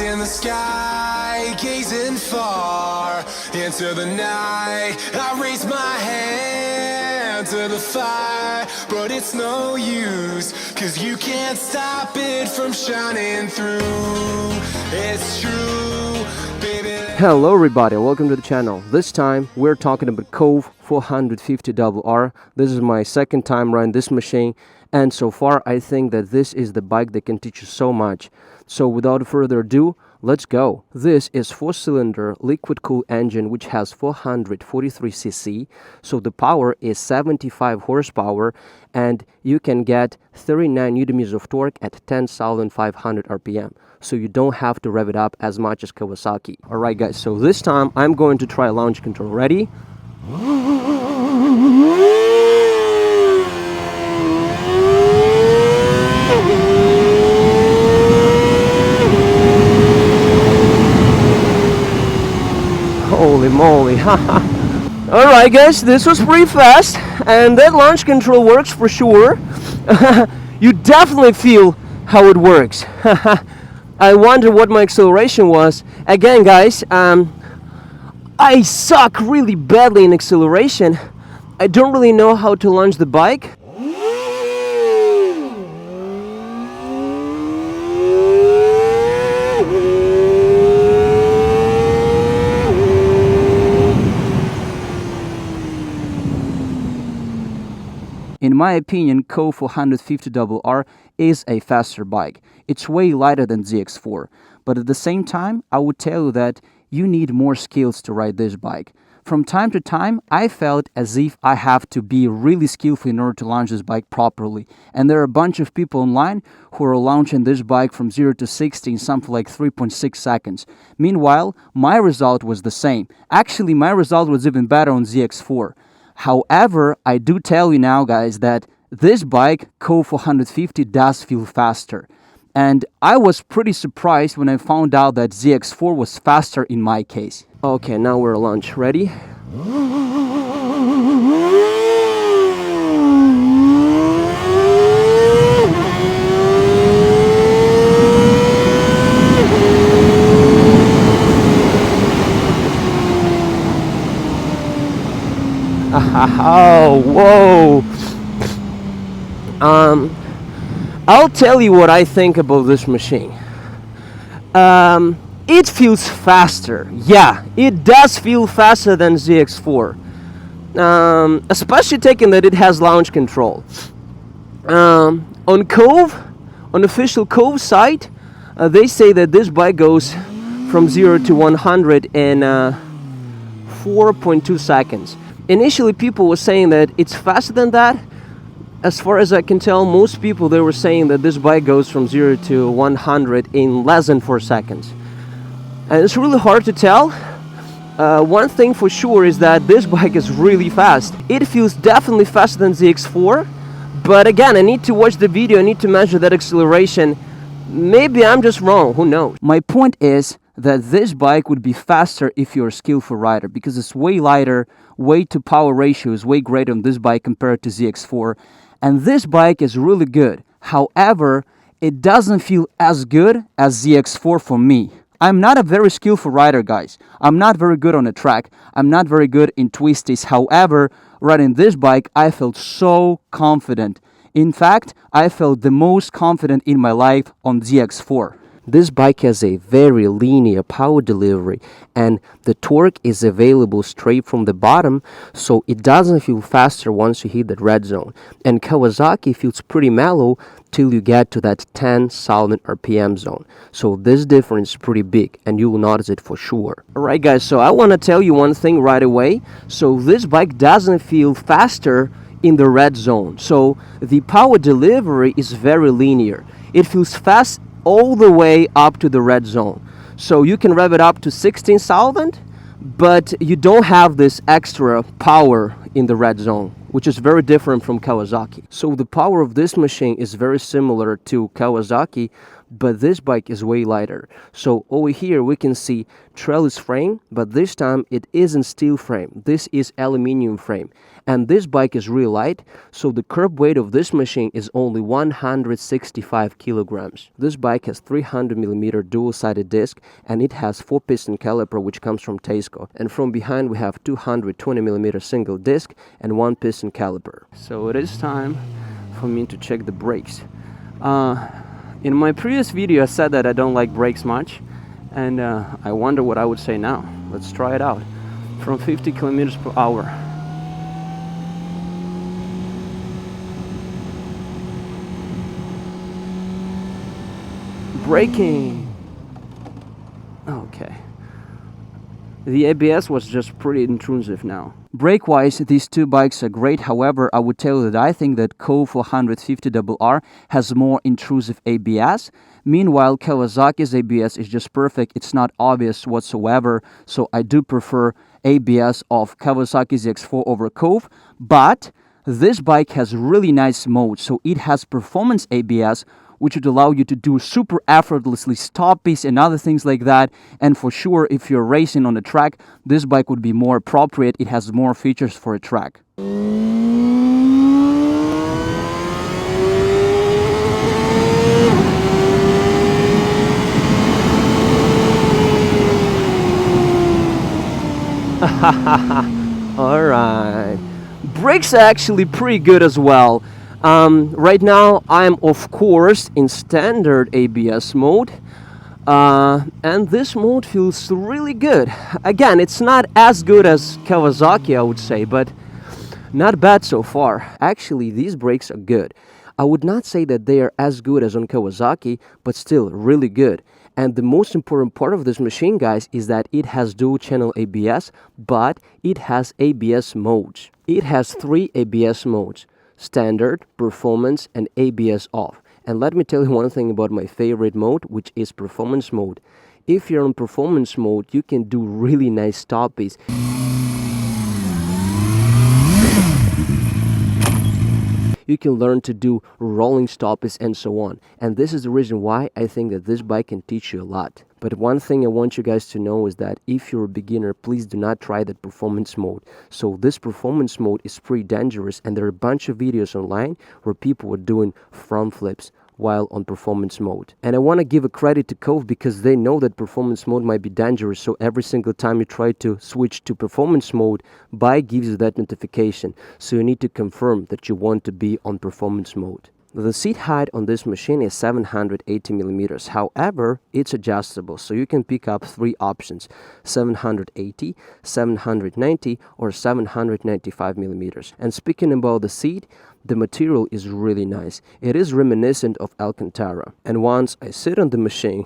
in the sky, gazing far into the night. I raise my hand to the fire, but it's no use, 'cause you can't stop it from shining through. It's true, baby. Hello everybody, welcome to the channel. This time we're talking about Kove 450RR. This is my second time riding this machine, and so far I think that this is the bike that can teach you so much. So without further ado, let's go. This is 4-cylinder liquid cooled engine which has 443cc, so the power is 75 horsepower and you can get 39 Nm of torque at 10,500 RPM. So you don't have to rev it up as much as Kawasaki. Alright guys, so this time I'm going to try launch control. Ready? Holy moly, haha. Alright guys, this was pretty fast, and that launch control works for sure. You definitely feel how it works. I wonder what my acceleration was. Again guys, I suck really badly in acceleration. I don't really know how to launch the bike. In my opinion, Kove 450RR is a faster bike. It's way lighter than ZX4, but at the same time, I would tell you that you need more skills to ride this bike. From time to time, I felt as if I have to be really skillful in order to launch this bike properly. And there are a bunch of people online who are launching this bike from 0 to 60 in something like 3.6 seconds. Meanwhile, my result was the same. Actually, my result was even better on ZX4. However, I do tell you now guys that this bike, Kove 450, does feel faster. And I was pretty surprised when I found out that ZX4 was faster in my case. Okay, now we're at launch. Ready? Oh, whoa. I'll tell you what I think about this machine. It feels faster. Yeah, it does feel faster than ZX4. Especially taking that it has launch control. On Kove, on official Kove site, they say that this bike goes from 0 to 100 in 4.2 seconds. Initially, people were saying that it's faster than that. As far as I can tell, most people, they were saying that this bike goes from 0 to 100 in less than 4 seconds. And it's really hard to tell. One thing for sure is that this bike is really fast. It feels definitely faster than ZX4. But again, I need to watch the video, I need to measure that acceleration. Maybe I'm just wrong, who knows? My point is that this bike would be faster if you're a skillful rider, because it's way lighter, weight to power ratio is way greater on this bike compared to ZX4, and this bike is really good. However, it doesn't feel as good as ZX4 for me. I'm not a very skillful rider, guys. I'm not very good on the track. I'm not very good in twisties. However, riding this bike, I felt so confident. In fact, I felt the most confident in my life on ZX4. This bike has a very linear power delivery, and the torque is available straight from the bottom, so it doesn't feel faster once you hit that red zone. And Kawasaki feels pretty mellow till you get to that 10,000 RPM zone. So this difference is pretty big, and you will notice it for sure. Alright guys, so I want to tell you one thing right away. So this bike doesn't feel faster in the red zone. So the power delivery is very linear. It feels fast all the way up to the red zone. So you can rev it up to 16,000, but you don't have this extra power in the red zone, which is very different from Kawasaki. So the power of this machine is very similar to Kawasaki, but this bike is way lighter. So over here we can see trellis frame, but this time it isn't steel frame. This is aluminum frame. And this bike is really light, so the curb weight of this machine is only 165 kilograms. This bike has 300mm dual-sided disc, and it has 4-piston caliper, which comes from Tesco. And from behind we have 220mm single disc and 1-piston caliper. So it is time for me to check the brakes. In my previous video I said that I don't like brakes much, and I wonder what I would say now. Let's try it out. From 50 kilometers per hour. Braking. Okay. The ABS was just pretty intrusive now. Brake-wise, these two bikes are great. However, I would tell you that I think that Kove 450RR has more intrusive ABS. Meanwhile, Kawasaki's ABS is just perfect. It's not obvious whatsoever. So I do prefer ABS of Kawasaki ZX4 over Kove. But this bike has really nice modes. So it has performance ABS, which would allow you to do super effortlessly stoppies and other things like that. And for sure, if you're racing on a track, this bike would be more appropriate. It has more features for a track. All right. Brakes are actually pretty good as well. Right now I'm of course in standard ABS mode, and this mode feels really good. Again, it's not as good as Kawasaki, I would say, but not bad so far. Actually, these brakes are good. I would not say that they are as good as on Kawasaki, but still really good. And the most important part of this machine, guys, is that it has dual channel ABS, but it has ABS modes. It has 3 ABS modes: standard, performance, and ABS off. And let me tell you one thing about my favorite mode, which is performance mode. If you're on performance mode, you can do really nice stoppies. You can learn to do rolling stoppies and so on. And this is the reason why I think that this bike can teach you a lot. But one thing I want you guys to know is that if you're a beginner, please do not try that performance mode. So this performance mode is pretty dangerous, and there are a bunch of videos online where people are doing front flips while on performance mode. And I want to give a credit to Kove because they know that performance mode might be dangerous, so every single time you try to switch to performance mode, bike gives you that notification. So you need to confirm that you want to be on performance mode. The seat height on this machine is 780 millimeters. However, it's adjustable, so you can pick up 3 options: 780, 790, or 795 millimeters. And speaking about the seat, the material is really nice. It is reminiscent of Alcantara. And once I sit on the machine,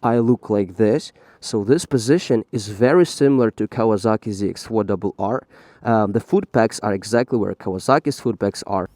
I look like this. So this position is very similar to Kawasaki ZX4RR. The foot pegs are exactly where Kawasaki's foot pegs are.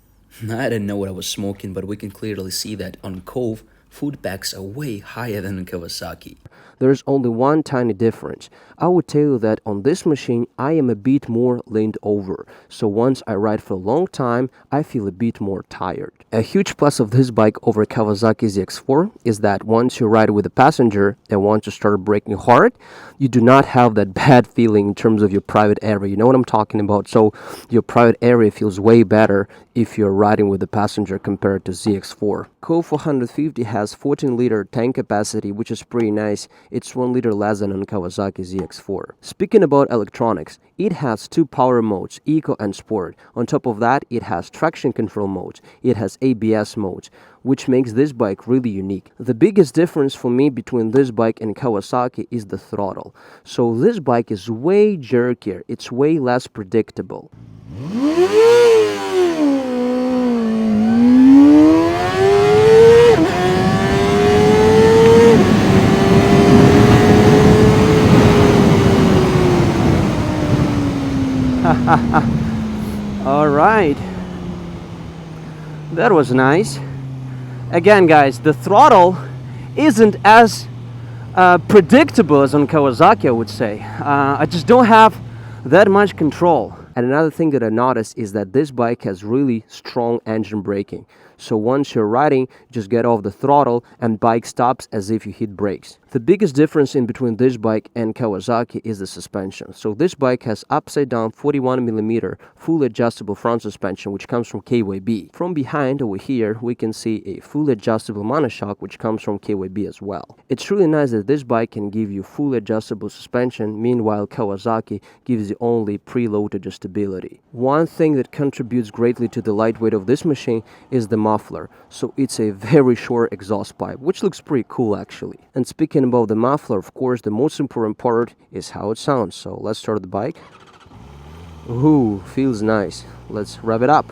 I didn't know what I was smoking, but we can clearly see that on Kove, foot pegs are way higher than on Kawasaki. There's only one tiny difference. I would tell you that on this machine, I am a bit more leaned over. So once I ride for a long time, I feel a bit more tired. A huge plus of this bike over Kawasaki ZX4 is that once you ride with a passenger and want to start braking hard, you do not have that bad feeling in terms of your private area. You know what I'm talking about? So your private area feels way better if you're riding with a passenger compared to ZX4. Kove 450 has 14-liter tank capacity, which is pretty nice. It's 1 liter less than on Kawasaki ZX4. Speaking about electronics, it has 2 power modes, Eco and Sport. On top of that, it has traction control modes. It has ABS modes, which makes this bike really unique. The biggest difference for me between this bike and Kawasaki is the throttle. So this bike is way jerkier. It's way less predictable. All right, that was nice. Again, guys, the throttle isn't as predictable as on Kawasaki, I would say. I just don't have that much control. And another thing that I noticed is that this bike has really strong engine braking. So once you're riding, just get off the throttle and bike stops as if you hit brakes. The biggest difference in between this bike and Kawasaki is the suspension. So this bike has upside down 41mm fully adjustable front suspension, which comes from Kove. From behind over here, we can see a fully adjustable monoshock, which comes from Kove as well. It's really nice that this bike can give you fully adjustable suspension, meanwhile Kawasaki gives you only preload adjustability. One thing that contributes greatly to the lightweight of this machine is the muffler. So it's a very short exhaust pipe, which looks pretty cool actually. And speaking about the muffler, of course, the most important part is how it sounds. So let's start the bike. Ooh, feels nice. Let's rev it up.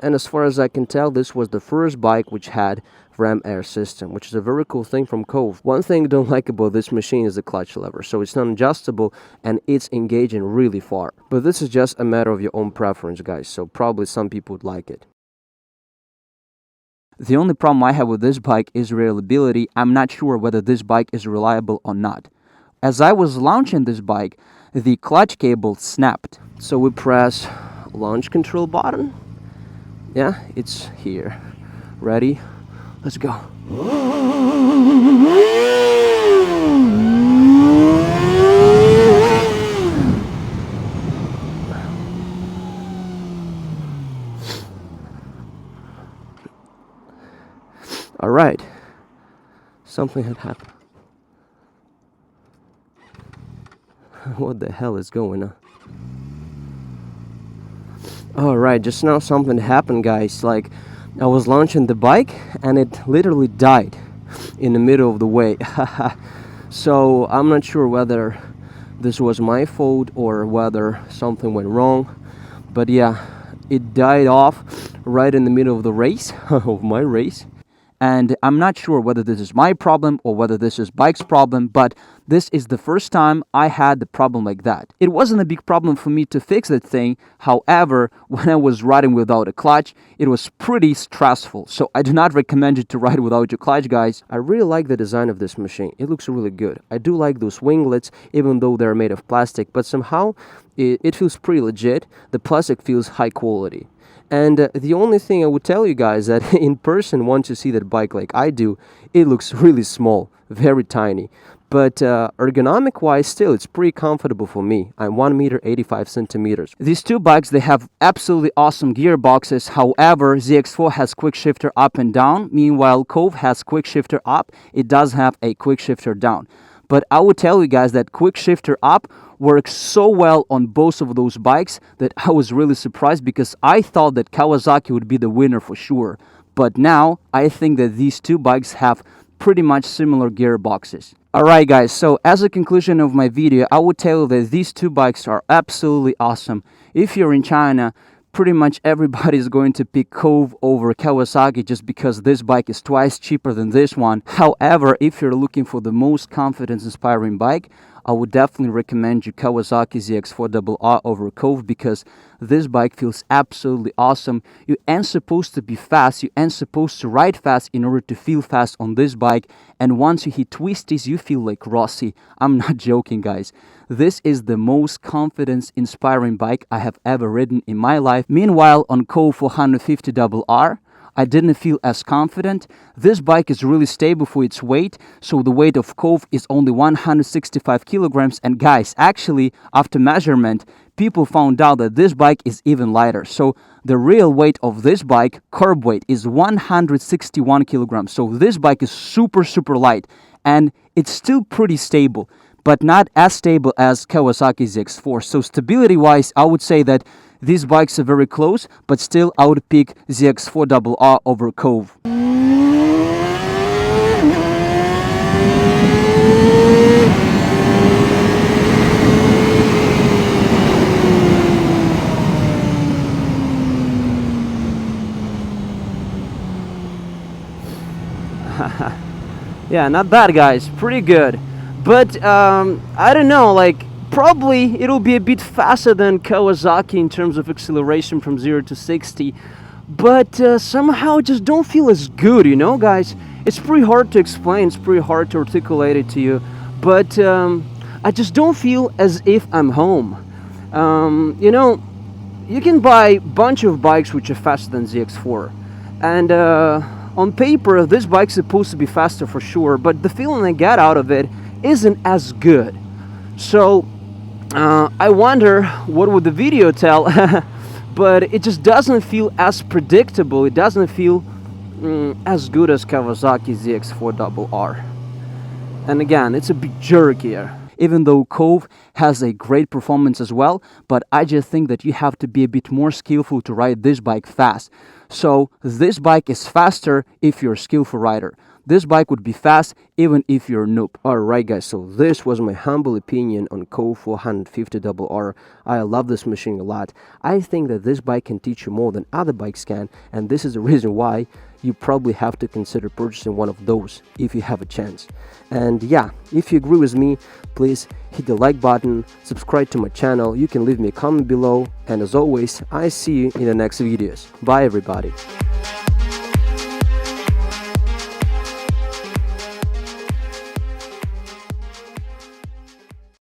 And as far as I can tell, this was the first bike which had ram air system, which is a very cool thing from Kove. One thing I don't like about this machine is the clutch lever. So it's not adjustable and it's engaging really far. But this is just a matter of your own preference, guys. So probably some people would like it. The only problem I have with this bike is reliability. I'm not sure whether this bike is reliable or not. As I was launching this bike, the clutch cable snapped. So we press launch control button. Yeah, it's here. Ready? Let's go. All right. Something had happened. What the hell is going on? Alright, just now something happened, guys. Like, I was launching the bike and it literally died in the middle of the way. So I'm not sure whether this was my fault or whether something went wrong. But yeah, it died off right in the middle of the race, of my race. And I'm not sure whether this is my problem or whether this is bike's problem, but this is the first time I had the problem like that. It wasn't a big problem for me to fix that thing. However, when I was riding without a clutch, it was pretty stressful. So I do not recommend you to ride without your clutch, guys. I really like the design of this machine. It looks really good. I do like those winglets, even though they're made of plastic, but somehow it feels pretty legit. The plastic feels high quality. And the only thing I would tell you guys that in person, once you see that bike like I do, it looks really small, very tiny. But ergonomic wise, still, it's pretty comfortable for me. I'm 1 meter 85 centimeters. These two bikes, they have absolutely awesome gearboxes. However, ZX4 has quick shifter up and down. Meanwhile, Kove has quick shifter up. It does have a quick shifter down. But I would tell you guys that quick shifter up works so well on both of those bikes that I was really surprised, because I thought that Kawasaki would be the winner for sure. But now I think that these two bikes have pretty much similar gearboxes. Alright guys, so as a conclusion of my video, I would tell you that these two bikes are absolutely awesome. If you're in China, pretty much everybody is going to pick Kove over Kawasaki just because this bike is twice cheaper than this one. However, if you're looking for the most confidence-inspiring bike, I would definitely recommend you Kawasaki zx4rr over Kove, because this bike feels absolutely awesome. You ain't supposed to be fast, you ain't supposed to ride fast in order to feel fast on this bike. And once you hit twisties, you feel like Rossi. I'm not joking, guys. This is the most confidence-inspiring bike I have ever ridden in my life. Meanwhile, on Kove 450RR, I didn't feel as confident. This bike is really stable for its weight, so the weight of Kove is only 165 kilograms. And guys, actually, after measurement, people found out that this bike is even lighter. So the real weight of this bike, curb weight, is 161 kilograms. So this bike is super, super light, and it's still pretty stable, but not as stable as Kawasaki ZX4. So stability-wise, I would say that these bikes are very close, but still I would pick zx4rr over Kove. Yeah, not bad, guys. Pretty good. But I don't know, like, probably it'll be a bit faster than Kawasaki in terms of acceleration from 0 to 60, but somehow it just don't feel as good, you know, guys. It's pretty hard to explain, it's pretty hard to articulate it to you, but I just don't feel as if I'm home. You know, you can buy a bunch of bikes which are faster than ZX4, and on paper this bike's supposed to be faster for sure, but the feeling I get out of it isn't as good. So I wonder what would the video tell, but it just doesn't feel as predictable, it doesn't feel as good as Kawasaki zx4rr. And again, it's a bit jerkier. Even though Kove has a great performance as well, but I just think that you have to be a bit more skillful to ride this bike fast. So this bike is faster if you're a skillful rider. This bike would be fast even if you're a noob. Alright guys, so this was my humble opinion on Kove 450RR. I love this machine a lot. I think that this bike can teach you more than other bikes can, and this is the reason why you probably have to consider purchasing one of those if you have a chance. And yeah, if you agree with me, please hit the like button, subscribe to my channel, you can leave me a comment below, and as always, I see you in the next videos. Bye everybody.